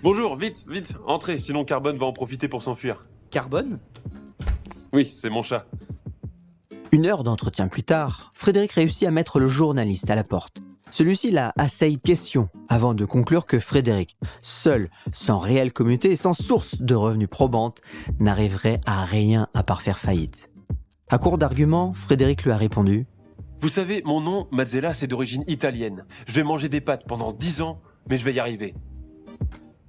Bonjour, vite, entrez, sinon Carbone va en profiter pour s'enfuir. Carbone ? Oui, c'est mon chat. 1 heure d'entretien plus tard, Frédéric réussit à mettre le journaliste à la porte. Celui-ci l'a assailli de questions avant de conclure que Frédéric, seul, sans réelle communauté et sans source de revenus probante, n'arriverait à rien à part faire faillite. À court d'arguments, Frédéric lui a répondu « Vous savez, mon nom, Mazzella, c'est d'origine italienne. Je vais manger des pâtes pendant 10 ans, mais je vais y arriver. »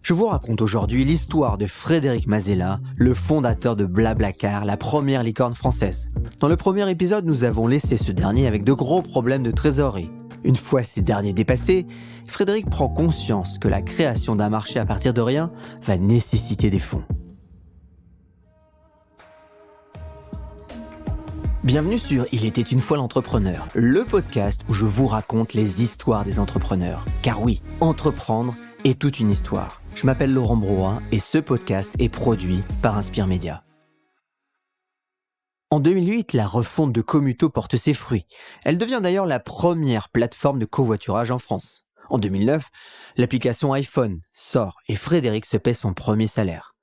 Je vous raconte aujourd'hui l'histoire de Frédéric Mazzella, le fondateur de Blablacar, la première licorne française. Dans le premier épisode, nous avons laissé ce dernier avec de gros problèmes de trésorerie. Une fois ces derniers dépassés, Frédéric prend conscience que la création d'un marché à partir de rien va nécessiter des fonds. Bienvenue sur Il était une fois l'entrepreneur, le podcast où je vous raconte les histoires des entrepreneurs. Car oui, entreprendre est toute une histoire. Je m'appelle Laurent Brouin et ce podcast est produit par Inspire Média. En 2008, la refonte de Commuto porte ses fruits. Elle devient d'ailleurs la première plateforme de covoiturage en France. En 2009, l'application iPhone sort et Frédéric se paie son premier salaire.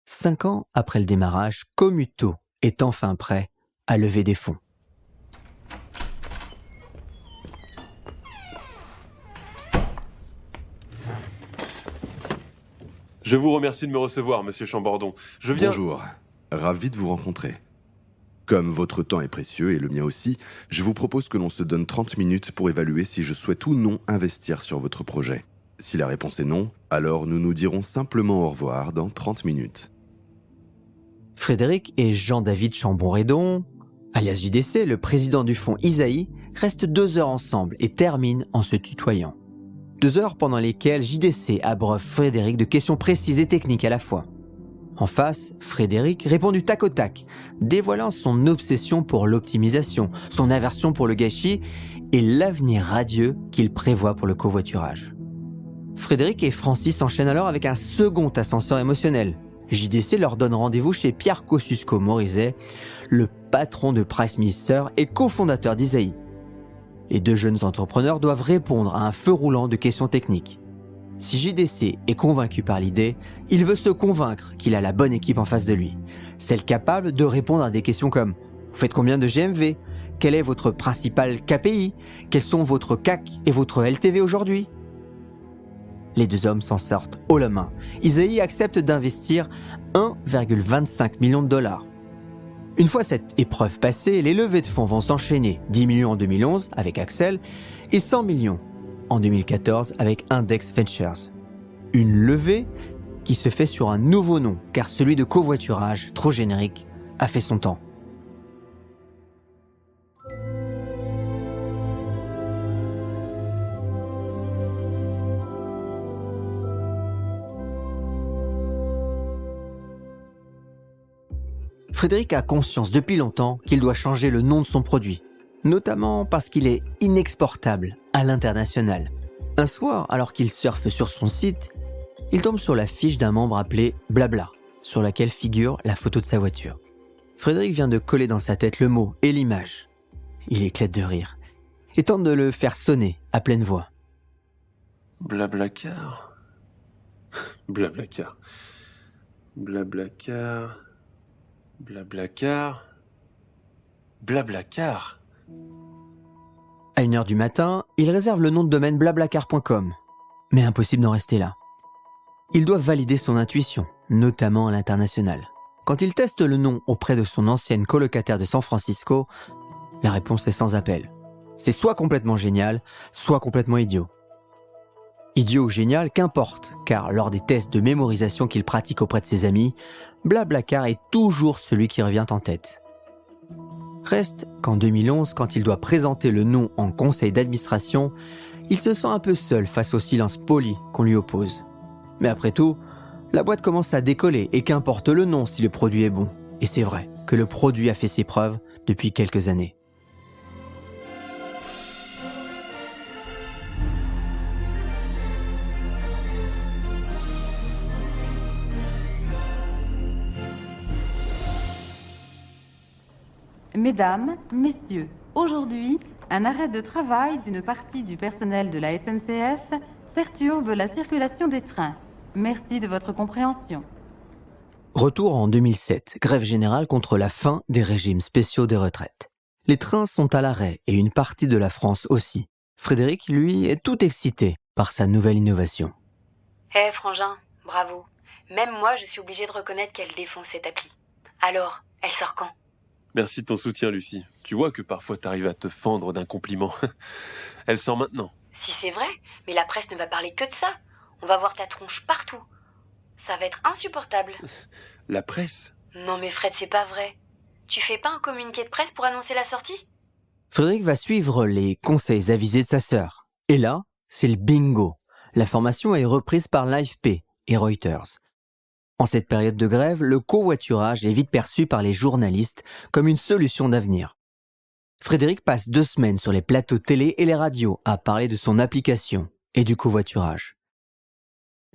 5 ans après le démarrage, Commuto est enfin prêt à lever des fonds. Je vous remercie de me recevoir, monsieur Chambordon. Bonjour, ravi de vous rencontrer. Comme votre temps est précieux et le mien aussi, je vous propose que l'on se donne 30 minutes pour évaluer si je souhaite ou non investir sur votre projet. Si la réponse est non, alors nous nous dirons simplement au revoir dans 30 minutes. Frédéric et Jean-David Chambon-Redon, alias JDC, le président du fonds Isaïe, restent 2 heures ensemble et terminent en se tutoyant. 2 heures pendant lesquelles JDC abreuve Frédéric de questions précises et techniques à la fois. En face, Frédéric répond du tac au tac, dévoilant son obsession pour l'optimisation, son aversion pour le gâchis et l'avenir radieux qu'il prévoit pour le covoiturage. Frédéric et Francis enchaînent alors avec un second ascenseur émotionnel. JDC leur donne rendez-vous chez Pierre Kosciusko-Morizet, le patron de PriceMinister et cofondateur d'Isaïe. Les 2 jeunes entrepreneurs doivent répondre à un feu roulant de questions techniques. Si JDC est convaincu par l'idée, il veut se convaincre qu'il a la bonne équipe en face de lui. Celle capable de répondre à des questions comme « Vous faites combien de GMV ? Quel est votre principal KPI ? Quels sont votre CAC et votre LTV aujourd'hui ?» Les 2 hommes s'en sortent haut la main. Isaïe accepte d'investir 1,25 million de dollars. Une fois cette épreuve passée, les levées de fonds vont s'enchaîner. 10 millions en 2011 avec Axel et 100 millions en 2014 avec Index Ventures. Une levée qui se fait sur un nouveau nom, car celui de covoiturage, trop générique, a fait son temps. Frédéric a conscience depuis longtemps qu'il doit changer le nom de son produit, notamment parce qu'il est inexportable à l'international. Un soir, alors qu'il surfe sur son site, il tombe sur la fiche d'un membre appelé Blabla, sur laquelle figure la photo de sa voiture. Frédéric vient de coller dans sa tête le mot et l'image. Il éclate de rire et tente de le faire sonner à pleine voix. Blablacar. Blablacar. Blablacar. Blablacar. Blablacar. À 1h du matin, il réserve le nom de domaine blablacar.com. Mais impossible d'en rester là. Il doit valider son intuition, notamment à l'international. Quand il teste le nom auprès de son ancienne colocataire de San Francisco, la réponse est sans appel. C'est soit complètement génial, soit complètement idiot. Idiot ou génial, qu'importe, car lors des tests de mémorisation qu'il pratique auprès de ses amis, Blablacar est toujours celui qui revient en tête. Reste qu'en 2011, quand il doit présenter le nom en conseil d'administration, il se sent un peu seul face au silence poli qu'on lui oppose. Mais après tout, la boîte commence à décoller et qu'importe le nom si le produit est bon. Et c'est vrai que le produit a fait ses preuves depuis quelques années. Mesdames, Messieurs, aujourd'hui, un arrêt de travail d'une partie du personnel de la SNCF perturbe la circulation des trains. Merci de votre compréhension. Retour en 2007, grève générale contre la fin des régimes spéciaux des retraites. Les trains sont à l'arrêt et une partie de la France aussi. Frédéric, lui, est tout excité par sa nouvelle innovation. Eh frangin, bravo. Même moi, je suis obligée de reconnaître qu'elle défonce cette appli. Alors, elle sort quand ? Merci de ton soutien, Lucie. Tu vois que parfois t'arrives à te fendre d'un compliment. Elle sort maintenant. Si c'est vrai, mais la presse ne va parler que de ça. On va voir ta tronche partout. Ça va être insupportable. La presse ? Non mais Fred, c'est pas vrai. Tu fais pas un communiqué de presse pour annoncer la sortie ? Frédéric va suivre les conseils avisés de sa sœur. Et là, c'est le bingo. La formation est reprise par l'AFP et Reuters. En cette période de grève, le covoiturage est vite perçu par les journalistes comme une solution d'avenir. Frédéric passe 2 semaines sur les plateaux télé et les radios à parler de son application et du covoiturage.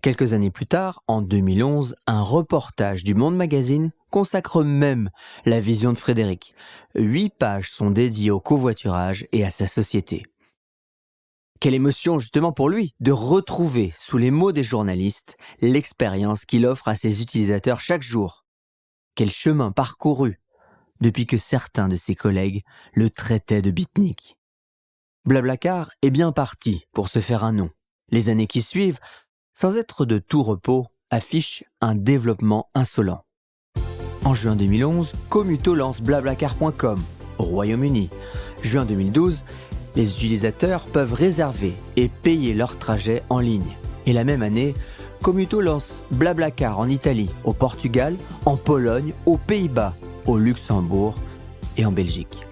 Quelques années plus tard, en 2011, un reportage du Monde Magazine consacre même la vision de Frédéric. 8 pages sont dédiées au covoiturage et à sa société. Quelle émotion justement pour lui de retrouver, sous les mots des journalistes, l'expérience qu'il offre à ses utilisateurs chaque jour. Quel chemin parcouru depuis que certains de ses collègues le traitaient de beatnik. Blablacar est bien parti pour se faire un nom. Les années qui suivent, sans être de tout repos, affichent un développement insolent. En juin 2011, Commuto lance blablacar.com au Royaume-Uni. Juin 2012, les utilisateurs peuvent réserver et payer leur trajet en ligne. Et la même année, Commuto lance Blablacar en Italie, au Portugal, en Pologne, aux Pays-Bas, au Luxembourg et en Belgique.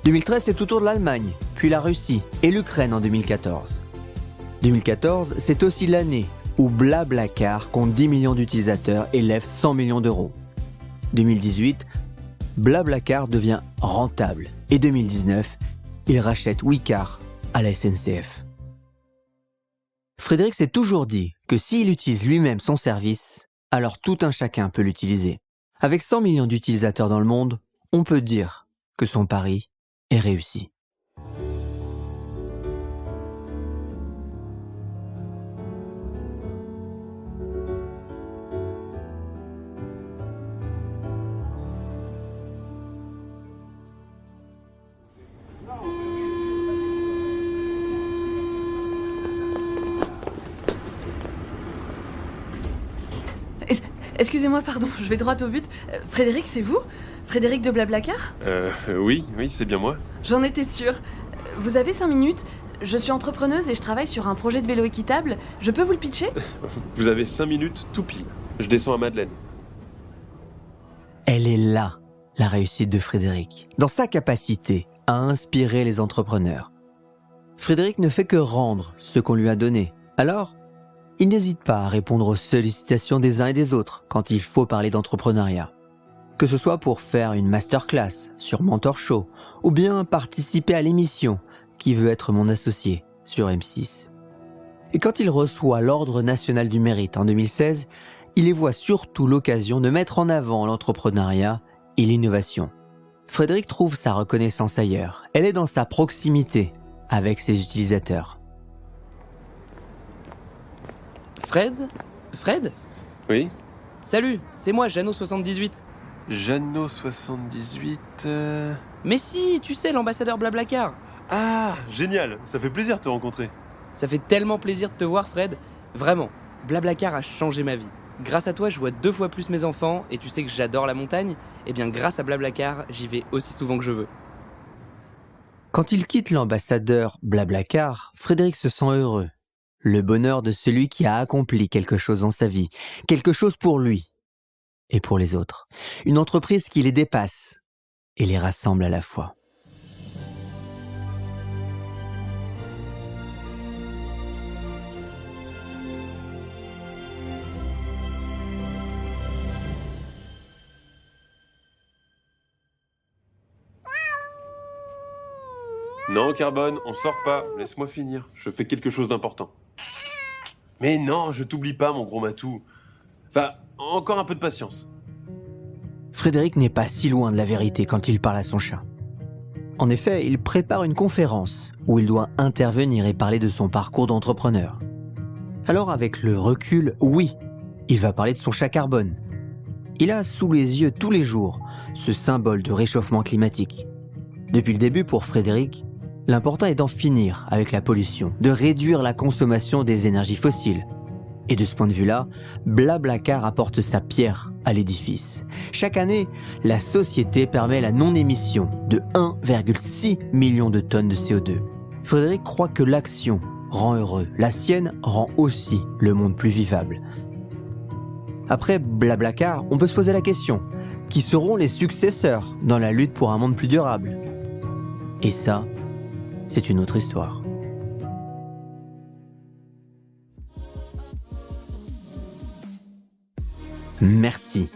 2013, c'est au tour de l'Allemagne, puis la Russie et l'Ukraine en 2014. 2014, c'est aussi l'année où Blablacar compte 10 millions d'utilisateurs et lève 100 millions d'euros. 2018, Blablacar devient rentable. Et 2019, il rachète Wicar à la SNCF. Frédéric s'est toujours dit que s'il utilise lui-même son service, alors tout un chacun peut l'utiliser. Avec 100 millions d'utilisateurs dans le monde, on peut dire que son pari est réussi. Excusez-moi, pardon, je vais droit au but. Frédéric, c'est vous ? Frédéric de Blablacar ? Oui, c'est bien moi. J'en étais sûre. Vous avez 5 minutes ? Je suis entrepreneuse et je travaille sur un projet de vélo équitable. Je peux vous le pitcher ? Vous avez 5 minutes tout pile. Je descends à Madeleine. Elle est là, la réussite de Frédéric, dans sa capacité à inspirer les entrepreneurs. Frédéric ne fait que rendre ce qu'on lui a donné. Alors, il n'hésite pas à répondre aux sollicitations des uns et des autres quand il faut parler d'entrepreneuriat. Que ce soit pour faire une masterclass sur Mentor Show ou bien participer à l'émission Qui veut être mon associé sur M6. Et quand il reçoit l'Ordre national du mérite en 2016, il y voit surtout l'occasion de mettre en avant l'entrepreneuriat et l'innovation. Frédéric trouve sa reconnaissance ailleurs. Elle est dans sa proximité avec ses utilisateurs. Fred ? Oui ? Salut, c'est moi, Jeannot78. Jeannot78... Mais si, tu sais, l'ambassadeur Blablacar. Ah, génial. Ça fait plaisir de te rencontrer. Ça fait tellement plaisir de te voir, Fred. Vraiment, Blablacar a changé ma vie. Grâce à toi, je vois 2 fois plus mes enfants, et tu sais que j'adore la montagne. Eh bien, grâce à Blablacar, j'y vais aussi souvent que je veux. Quand il quitte l'ambassadeur Blablacar, Frédéric se sent heureux. Le bonheur de celui qui a accompli quelque chose dans sa vie, quelque chose pour lui et pour les autres. Une entreprise qui les dépasse et les rassemble à la fois. Non, Carbone, on sort pas. Laisse-moi finir. Je fais quelque chose d'important. Mais non, je t'oublie pas, mon gros matou. Enfin, encore un peu de patience. Frédéric n'est pas si loin de la vérité quand il parle à son chat. En effet, il prépare une conférence où il doit intervenir et parler de son parcours d'entrepreneur. Alors avec le recul, oui, il va parler de son chat Carbone. Il a sous les yeux tous les jours ce symbole de réchauffement climatique. Depuis le début pour Frédéric, l'important est d'en finir avec la pollution, de réduire la consommation des énergies fossiles. Et de ce point de vue-là, BlaBlaCar apporte sa pierre à l'édifice. Chaque année, la société permet la non-émission de 1,6 million de tonnes de CO2. Frédéric croit que l'action rend heureux. La sienne rend aussi le monde plus vivable. Après BlaBlaCar, on peut se poser la question, qui seront les successeurs dans la lutte pour un monde plus durable ? Et ça, c'est une autre histoire. Merci.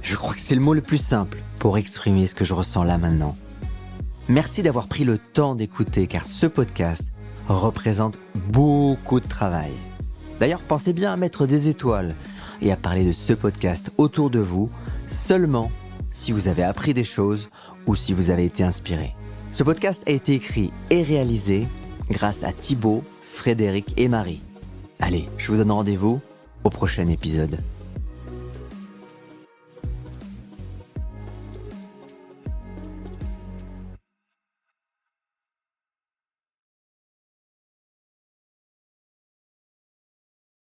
Je crois que c'est le mot le plus simple pour exprimer ce que je ressens là maintenant. Merci d'avoir pris le temps d'écouter car ce podcast représente beaucoup de travail. D'ailleurs, pensez bien à mettre des étoiles et à parler de ce podcast autour de vous seulement si vous avez appris des choses ou si vous avez été inspiré. Ce podcast a été écrit et réalisé grâce à Thibaut, Frédéric et Marie. Allez, je vous donne rendez-vous au prochain épisode.